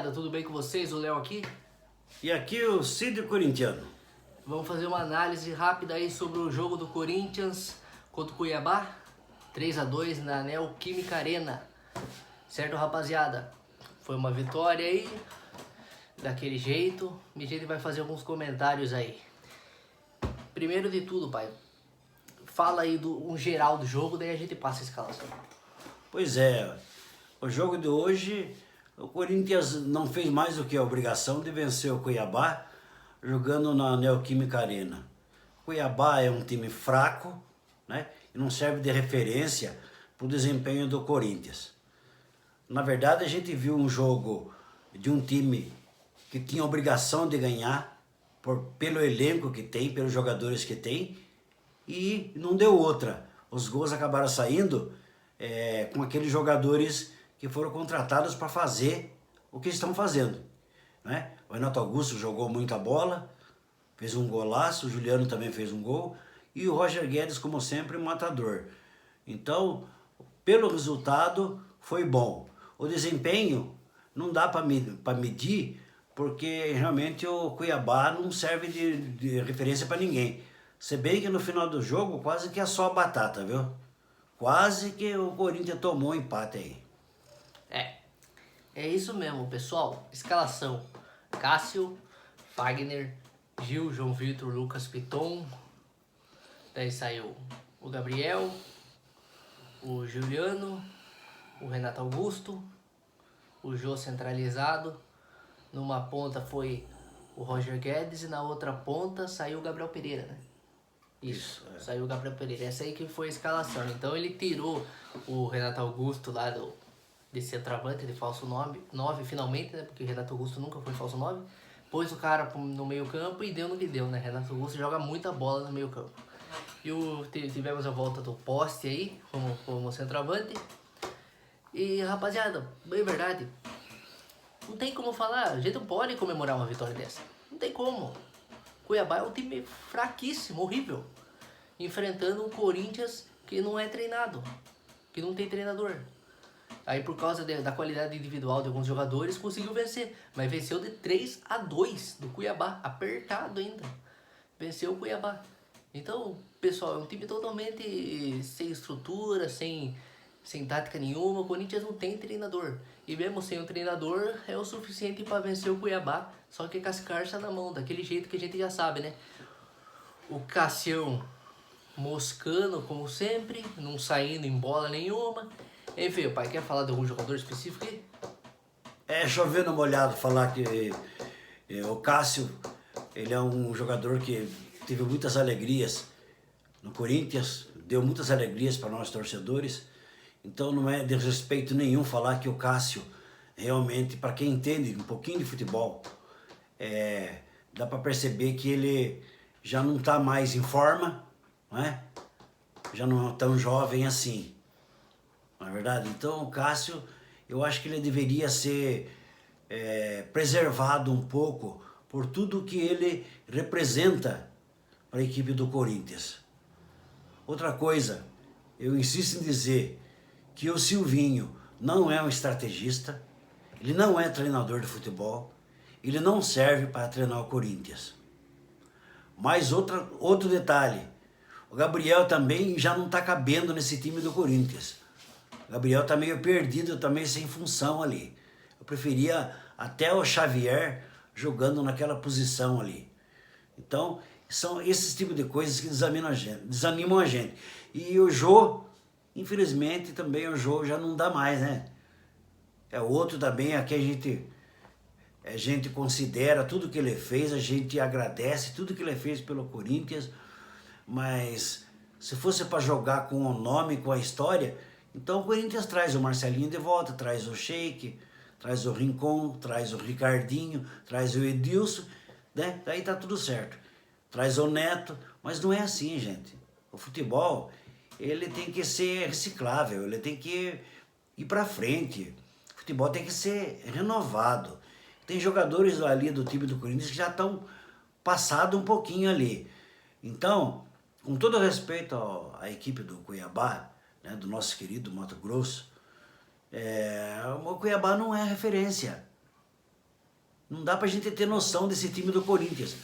rapaziada, tudo bem com vocês? O Léo aqui. E aqui o Cid Corintiano. Vamos fazer uma análise rápida aí sobre o jogo do Corinthians contra o Cuiabá. 3-2 na Neoquímica Arena. Certo, rapaziada? Foi uma vitória aí, daquele jeito. E a gente vai fazer alguns comentários aí. Primeiro de tudo, pai, fala aí um geral do jogo, daí a gente passa a escalação. Pois é, o jogo de hoje, o Corinthians não fez mais do que a obrigação de vencer o Cuiabá jogando na Neoquímica Arena. Cuiabá é um time fraco, né? E não serve de referência para o desempenho do Corinthians. Na verdade, a gente viu um jogo de um time que tinha obrigação de ganhar pelo elenco que tem, pelos jogadores que tem, e não deu outra. Os gols acabaram saindo com aqueles jogadores que foram contratados para fazer o que estão fazendo, né? O Renato Augusto jogou muita bola, fez um golaço, o Juliano também fez um gol, e o Roger Guedes, como sempre, um matador. Então, pelo resultado, foi bom. O desempenho não dá para medir, porque realmente o Cuiabá não serve de referência para ninguém. Se bem que no final do jogo quase que é só batata, viu? Quase que o Corinthians tomou um empate aí. É isso mesmo, pessoal. Escalação: Cássio, Fagner, Gil, João Vitor, Lucas Piton. Daí saiu o Gabriel, o Juliano, o Renato Augusto, o Jô centralizado. Numa ponta foi o Roger Guedes e na outra ponta saiu o Gabriel Pereira, né? Isso, saiu o Gabriel Pereira. Essa aí que foi a escalação. Então ele tirou o Renato Augusto lá de centroavante, de falso 9 finalmente, né? Porque o Renato Augusto nunca foi falso 9. Pôs o cara no meio campo e deu no que deu, né? Renato Augusto joga muita bola no meio campo. E tivemos a volta do Poste aí, como centroavante. E rapaziada, bem verdade, não tem como falar, a gente não pode comemorar uma vitória dessa. Não tem como. Cuiabá é um time fraquíssimo, horrível. Enfrentando um Corinthians que não é treinado, que não tem treinador. Aí por causa da qualidade individual de alguns jogadores conseguiu vencer. Mas venceu de 3-2 do Cuiabá, apertado ainda. Venceu o Cuiabá. Então, pessoal, é um time totalmente sem estrutura, sem tática nenhuma. O Corinthians não tem treinador. E mesmo sem o treinador, é o suficiente para vencer o Cuiabá. Só que com as cartas na mão, daquele jeito que a gente já sabe, né? O Cassião moscando, como sempre, não saindo em bola nenhuma. Enfim, o pai quer falar de algum jogador específico aí? É chovendo molhado falar que o Cássio, ele é um jogador que teve muitas alegrias no Corinthians, deu muitas alegrias para nós torcedores. Então não é de respeito nenhum falar que o Cássio realmente, para quem entende um pouquinho de futebol, dá para perceber que ele já não está mais em forma, né? Já não é tão jovem assim, não é verdade? Então o Cássio, eu acho que ele deveria ser preservado um pouco por tudo que ele representa para a equipe do Corinthians. Outra coisa, eu insisto em dizer que o Silvinho não é um estrategista, ele não é treinador de futebol, ele não serve para treinar o Corinthians. Mas outro detalhe, o Gabriel também já não está cabendo nesse time do Corinthians. O Gabriel está meio perdido, também sem função ali. Eu preferia até o Xavier jogando naquela posição ali. Então, são esses tipos de coisas que desanimam a gente. E o Jô, infelizmente, também o Jô já não dá mais, né? É outro também, aqui a gente considera tudo que ele fez, a gente agradece tudo que ele fez pelo Corinthians, mas se fosse para jogar com o nome, com a história, então o Corinthians traz o Marcelinho de volta, traz o Sheik, traz o Rincon, traz o Ricardinho, traz o Edilson, né? Daí tá tudo certo. Traz o Neto, mas não é assim, gente. O futebol, ele tem que ser reciclável, ele tem que ir para frente. O futebol tem que ser renovado. Tem jogadores ali do time do Corinthians que já estão passados um pouquinho ali. Então, com todo respeito à equipe do Cuiabá, né, do nosso querido Mato Grosso, o Cuiabá não é referência. Não dá pra gente ter noção desse time do Corinthians.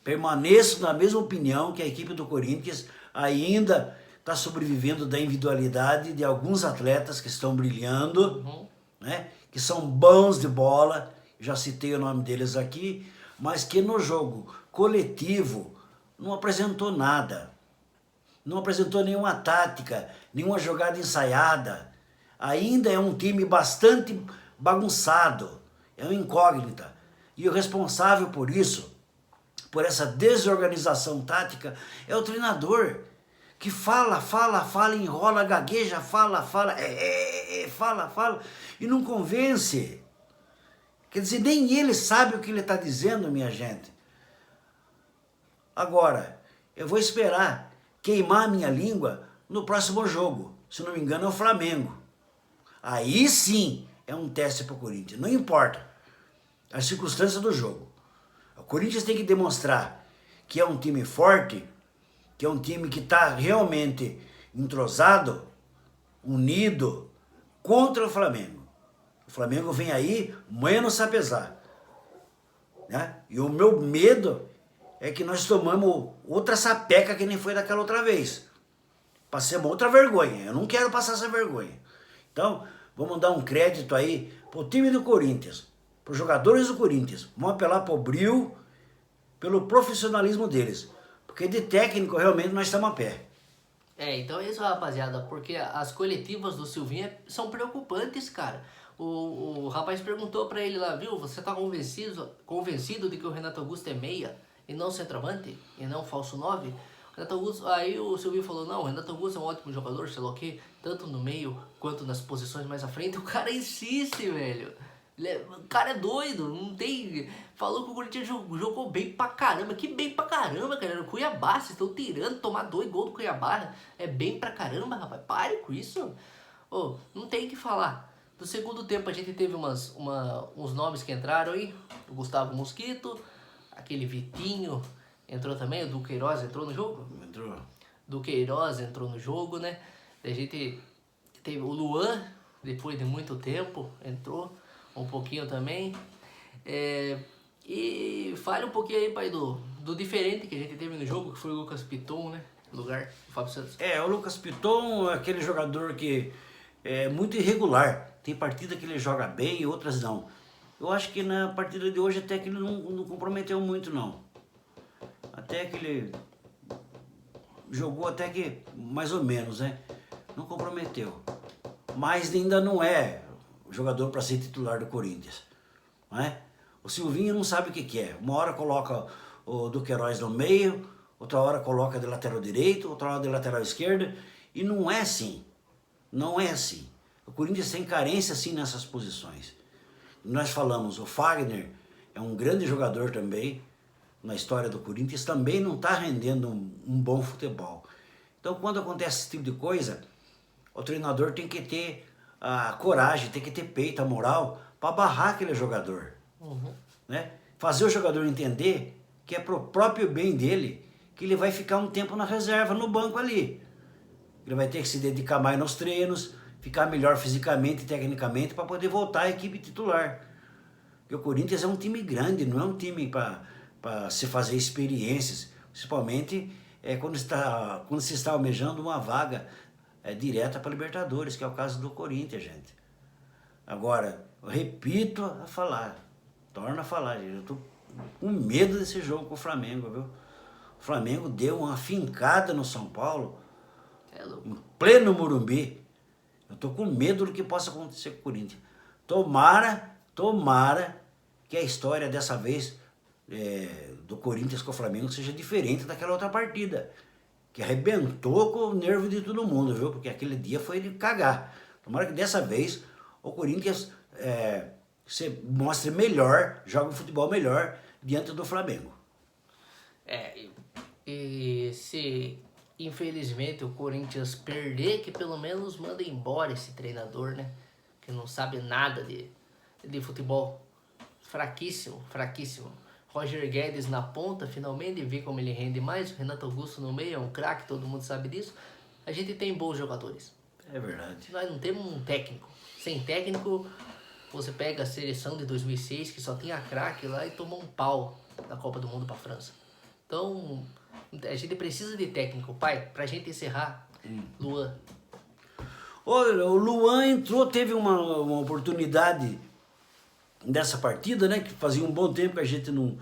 Permaneço na mesma opinião que a equipe do Corinthians ainda está sobrevivendo da individualidade de alguns atletas que estão brilhando, né? Que são bons de bola, já citei o nome deles aqui, mas que no jogo coletivo não apresentou nada. Não apresentou nenhuma tática, nenhuma jogada ensaiada. Ainda é um time bastante bagunçado, é uma incógnita. E o responsável por isso, por essa desorganização tática, é o treinador, que fala, enrola, gagueja, fala, e não convence. Quer dizer, nem ele sabe o que ele está dizendo, minha gente. Agora, eu vou esperar queimar a minha língua no próximo jogo. Se não me engano, é o Flamengo. Aí sim é um teste para o Corinthians. Não importa as circunstâncias do jogo. O Corinthians tem que demonstrar que é um time forte, que é um time que está realmente entrosado, unido contra o Flamengo. O Flamengo vem aí, menos a pesar. Né? E o meu medo é que nós tomamos outra sapeca que nem foi daquela outra vez. Passemos outra vergonha. Eu não quero passar essa vergonha. Então, vamos dar um crédito aí pro time do Corinthians, pros jogadores do Corinthians. Vamos apelar pro brio, pelo profissionalismo deles. Porque de técnico, realmente, nós estamos a pé. Então é isso, rapaziada, porque as coletivas do Silvinho são preocupantes, cara. O rapaz perguntou pra ele lá, viu, você tá convencido de que o Renato Augusto é meia e não centroavante, e não falso 9? Renato Augusto, aí o Silvinho falou, não, o Renato Augusto é um ótimo jogador, sei lá o quê, tanto no meio quanto nas posições mais à frente. O cara insiste, velho. O cara é doido, não tem... Falou que o Corinthians jogou bem pra caramba. Que bem pra caramba, cara. O Cuiabá, vocês estão tirando, tomar 2 gols do Cuiabá. É bem pra caramba, rapaz. Pare com isso. Não tem o que falar. No segundo tempo a gente teve uns nomes que entraram aí. O Gustavo Mosquito, aquele Vitinho entrou também. O Duqueiroz entrou no jogo? Entrou. Duqueiroz entrou no jogo, né? A gente teve o Luan, depois de muito tempo, entrou um pouquinho também. E fale um pouquinho aí, pai, do diferente que a gente teve no jogo, que foi o Lucas Piton, né? No lugar do Fábio Santos. O Lucas Piton é aquele jogador que é muito irregular. Tem partida que ele joga bem e outras não. Eu acho que na partida de hoje até que ele não comprometeu muito, não. Até que ele jogou até que mais ou menos, né? Não comprometeu. Mas ainda não é jogador para ser titular do Corinthians. Não é? O Silvinho não sabe o que é. Uma hora coloca o Duqueiroz no meio, outra hora coloca de lateral direito, outra hora de lateral esquerda. E não é assim. Não é assim. O Corinthians tem carência assim nessas posições. Nós falamos, o Fagner é um grande jogador também na história do Corinthians, também não está rendendo um bom futebol. Então quando acontece esse tipo de coisa, o treinador tem que ter a coragem, tem que ter peito, a moral para barrar aquele jogador. Né? Fazer o jogador entender que é pro próprio bem dele que ele vai ficar um tempo na reserva, no banco ali. Ele vai ter que se dedicar mais nos treinos, ficar melhor fisicamente e tecnicamente para poder voltar à equipe titular. Porque o Corinthians é um time grande, não é um time para se fazer experiências, principalmente quando se está almejando uma vaga direta para Libertadores, que é o caso do Corinthians, gente. Agora, eu repito a falar, torno a falar, gente, eu estou com medo desse jogo com o Flamengo, viu? O Flamengo deu uma fincada no São Paulo, em pleno Morumbi. Eu estou com medo do que possa acontecer com o Corinthians. Tomara que a história dessa vez do Corinthians com o Flamengo seja diferente daquela outra partida, que arrebentou com o nervo de todo mundo, viu? Porque aquele dia foi de cagar. Tomara que dessa vez o Corinthians se mostre melhor, jogue um futebol melhor diante do Flamengo. E se infelizmente o Corinthians perder, que pelo menos manda embora esse treinador, né? Que não sabe nada de futebol. Fraquíssimo. Roger Guedes na ponta, finalmente, vê como ele rende mais. O Renato Augusto no meio, é um craque, todo mundo sabe disso. A gente tem bons jogadores. É verdade. Nós não temos um técnico. Sem técnico, Você pega a seleção de 2006, que só tinha craque lá, e tomou um pau na Copa do Mundo pra França. Então, a gente precisa de técnico. Pai, pra gente encerrar, Luan. Olha, o Luan entrou, teve uma oportunidade nessa partida, né? Que fazia um bom tempo que a gente não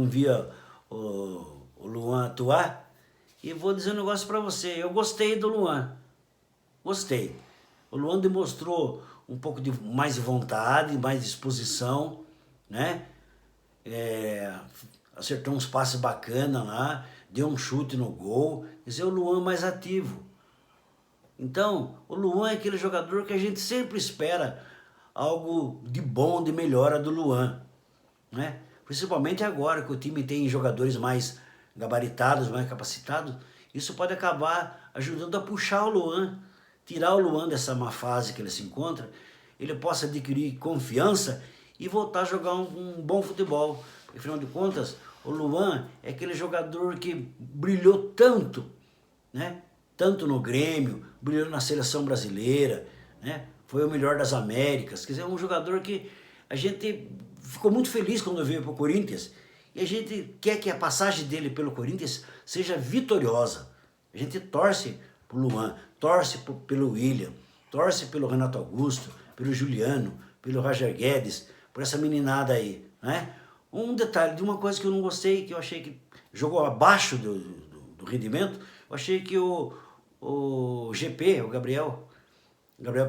via o Luan atuar. E vou dizer um negócio pra você, eu gostei do Luan. Gostei. O Luan demonstrou um pouco de mais vontade, mais disposição, né? Acertou uns passes bacanas lá, deu um chute no gol. Quer dizer, o Luan mais ativo. Então, o Luan é aquele jogador que a gente sempre espera algo de bom, de melhora do Luan, né? Principalmente agora que o time tem jogadores mais gabaritados, mais capacitados, isso pode acabar ajudando a puxar o Luan, tirar o Luan dessa má fase que ele se encontra, ele possa adquirir confiança e voltar a jogar um bom futebol. Afinal de contas, o Luan é aquele jogador que brilhou tanto, né? Tanto no Grêmio, brilhou na seleção brasileira, né? Foi o melhor das Américas. Quer dizer, é um jogador que a gente ficou muito feliz quando veio para o Corinthians. E a gente quer que a passagem dele pelo Corinthians seja vitoriosa. A gente torce pro Luan, torce pelo William, torce pelo Renato Augusto, pelo Juliano, pelo Roger Guedes, por essa meninada aí, né? Um detalhe de uma coisa que eu não gostei, que eu achei que jogou abaixo do rendimento, eu achei que o GP, o Gabriel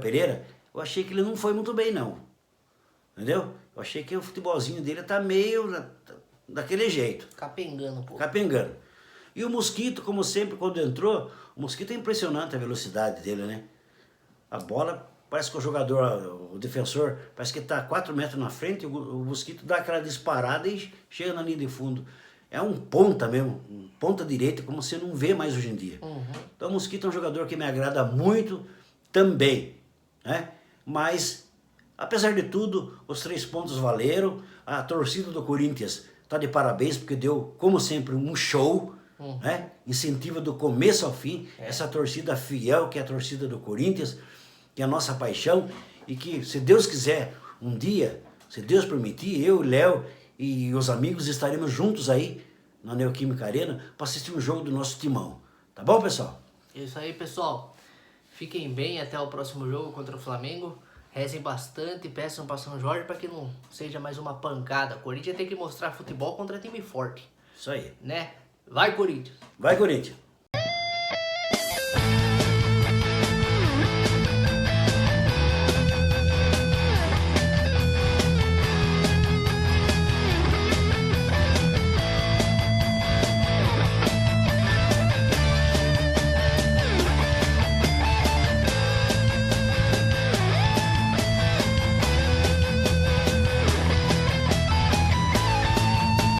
Pereira, eu achei que ele não foi muito bem não, entendeu? Eu achei que o futebolzinho dele tá meio daquele jeito. Capengando um pouco. Capengando. E o Mosquito, como sempre, quando entrou, o Mosquito é impressionante a velocidade dele, né? A bola, parece que o jogador, o defensor, parece que está 4 metros na frente, o Mosquito dá aquela disparada e chega na linha de fundo. É um ponta mesmo, um ponta direita, como você não vê mais hoje em dia. Então o Mosquito é um jogador que me agrada muito também, né? Mas, apesar de tudo, os 3 pontos valeram. A torcida do Corinthians está de parabéns, porque deu, como sempre, um show, né? Incentiva do começo ao fim, essa torcida fiel que é a torcida do Corinthians, que é a nossa paixão, e que, se Deus quiser, um dia, se Deus permitir, eu, Léo e os amigos estaremos juntos aí na Neoquímica Arena para assistir um jogo do nosso timão. Tá bom, pessoal? Isso aí, pessoal. Fiquem bem até o próximo jogo contra o Flamengo. Rezem bastante, peçam para São Jorge para que não seja mais uma pancada. O Corinthians tem que mostrar futebol contra time forte, Isso aí. né? Vai, Corinthians! Vai, Corinthians!